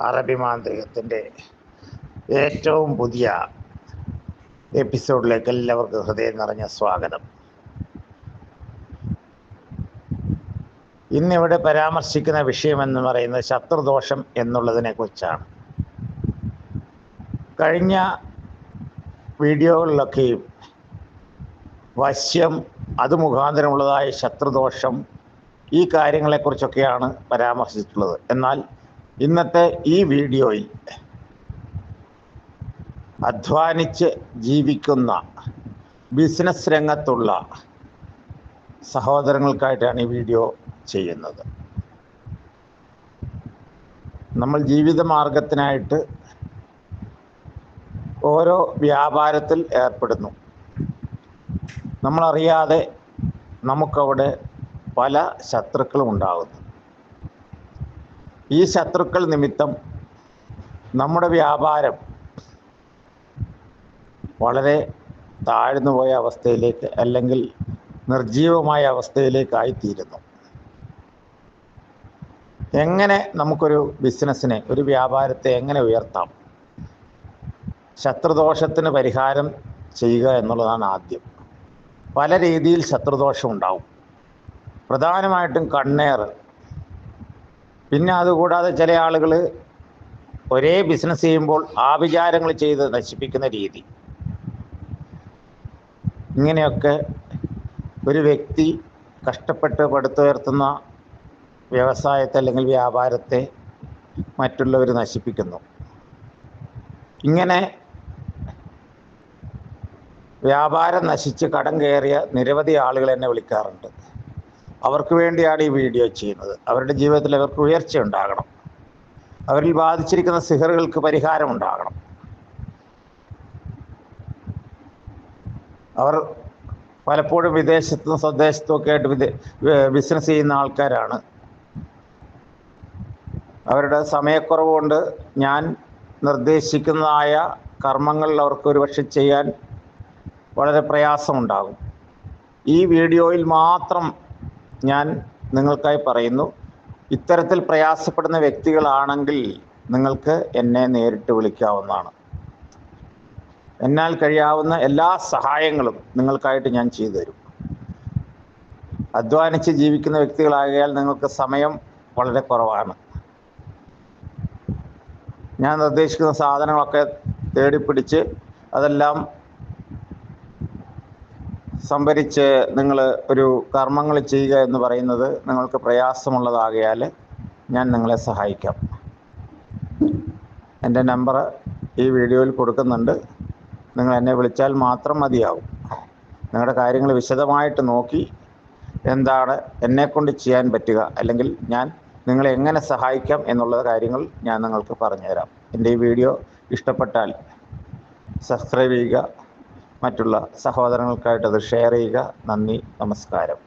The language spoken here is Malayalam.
അറബി മാന്ത്രികത്തിൻ്റെ ഏറ്റവും പുതിയ എപ്പിസോഡിലേക്ക് എല്ലാവർക്കും ഹൃദയം നിറഞ്ഞ സ്വാഗതം. ഇന്നിവിടെ പരാമർശിക്കുന്ന വിഷയമെന്ന് പറയുന്നത് ശത്രുദോഷം എന്നുള്ളതിനെ കുറിച്ചാണ്. കഴിഞ്ഞ വീഡിയോകളിലൊക്കെയും വശ്യം, അത് മുഖാന്തരമുള്ളതായ ശത്രുദോഷം, ഈ കാര്യങ്ങളെക്കുറിച്ചൊക്കെയാണ് പരാമർശിച്ചിട്ടുള്ളത്. എന്നാൽ ഇന്നത്തെ ഈ വീഡിയോയിൽ അധ്വാനിച്ച് ജീവിക്കുന്ന ബിസിനസ് രംഗത്തുള്ള സഹോദരങ്ങൾക്കായിട്ടാണ് ഈ വീഡിയോ ചെയ്യുന്നത്. നമ്മൾ ജീവിത മാർഗത്തിനായിട്ട് ഓരോ വ്യാപാരത്തിൽ ഏർപ്പെടുന്നു. നമ്മളറിയാതെ നമുക്കവിടെ പല ശത്രുക്കളും ഉണ്ടാകുന്നു. ഈ ശത്രുക്കൾ നിമിത്തം നമ്മുടെ വ്യാപാരം വളരെ താഴ്ന്നു പോയ അവസ്ഥയിലേക്ക്, അല്ലെങ്കിൽ നിർജീവമായ അവസ്ഥയിലേക്കായിത്തീരുന്നു. എങ്ങനെ നമുക്കൊരു ബിസിനസ്സിനെ, ഒരു വ്യാപാരത്തെ എങ്ങനെ ഉയർത്താം? ശത്രുദോഷത്തിന് പരിഹാരം ചെയ്യുക എന്നുള്ളതാണ് ആദ്യം. പല രീതിയിൽ ശത്രുദോഷം ഉണ്ടാവും. പ്രധാനമായിട്ടും കണ്ണേറ്. പിന്നെ അതുകൂടാതെ ചില ആളുകൾ ഒരേ ബിസിനസ് ചെയ്യുമ്പോൾ ആഭിചാരങ്ങൾ ചെയ്ത് നശിപ്പിക്കുന്ന രീതി. ഇങ്ങനെയൊക്കെ ഒരു വ്യക്തി കഷ്ടപ്പെട്ട് പടുത്തുയർത്തുന്ന വ്യവസായത്തെ അല്ലെങ്കിൽ വ്യാപാരത്തെ മറ്റുള്ളവർ നശിപ്പിക്കുന്നു. ഇങ്ങനെ വ്യാപാരം നശിച്ച് കടം കയറിയ നിരവധി ആളുകൾ എന്നെ വിളിക്കാറുണ്ട്. അവർക്ക് വേണ്ടിയാണ് ഈ വീഡിയോ ചെയ്യുന്നത്. അവരുടെ ജീവിതത്തിൽ അവർക്ക് ഉയർച്ച ഉണ്ടാകണം. അവരിൽ ബാധിച്ചിരിക്കുന്ന സിഹറുകൾക്ക് പരിഹാരം ഉണ്ടാകണം. അവർ പലപ്പോഴും വിദേശത്തും സ്വദേശത്തും ഒക്കെ ആയിട്ട് ബിസിനസ് ചെയ്യുന്ന ആൾക്കാരാണ്. അവരുടെ സമയക്കുറവ് കൊണ്ട് ഞാൻ നിർദ്ദേശിക്കുന്നതായ കർമ്മങ്ങൾ അവർക്ക് ഒരുപക്ഷെ ചെയ്യാൻ വളരെ പ്രയാസമുണ്ടാകും. ഈ വീഡിയോയിൽ മാത്രം ഞാൻ നിങ്ങൾക്കായി പറയുന്നു, ഇത്തരത്തിൽ പ്രയാസപ്പെടുന്ന വ്യക്തികളാണെങ്കിൽ നിങ്ങൾക്ക് എന്നെ നേരിട്ട് വിളിക്കാവുന്നതാണ്. എന്നാൽ കഴിയാവുന്ന എല്ലാ സഹായങ്ങളും നിങ്ങൾക്കായിട്ട് ഞാൻ ചെയ്തു തരും. അധ്വാനിച്ച് ജീവിക്കുന്ന വ്യക്തികളാകിയാൽ നിങ്ങൾക്ക് സമയം വളരെ കുറവാണ്. ഞാൻ നിർദ്ദേശിക്കുന്ന സാധനങ്ങളൊക്കെ തേടിപ്പിടിച്ച് അതെല്ലാം സംഭരിച്ച് നിങ്ങൾ ഒരു കർമ്മങ്ങൾ ചെയ്യുക എന്ന് പറയുന്നത് നിങ്ങൾക്ക് പ്രയാസമുള്ളതാകയാൽ ഞാൻ നിങ്ങളെ സഹായിക്കാം. എൻ്റെ നമ്പർ ഈ വീഡിയോയിൽ കൊടുക്കുന്നുണ്ട്. നിങ്ങൾ എന്നെ വിളിച്ചാൽ മാത്രം മതിയാവും. നിങ്ങളുടെ കാര്യങ്ങൾ വിശദമായിട്ട് നോക്കി എന്താണ് എന്നെക്കൊണ്ട് ചെയ്യാൻ പറ്റുക, അല്ലെങ്കിൽ ഞാൻ നിങ്ങളെ എങ്ങനെ സഹായിക്കാം എന്നുള്ള കാര്യങ്ങൾ ഞാൻ നിങ്ങൾക്ക് പറഞ്ഞുതരാം. എൻ്റെ ഈ വീഡിയോ ഇഷ്ടപ്പെട്ടാൽ സബ്സ്ക്രൈബ് ചെയ്യുക, മറ്റുള്ള സഹോദരങ്ങൾക്കായിട്ട് അത് ഷെയർ ചെയ്യുക. നന്ദി, നമസ്കാരം.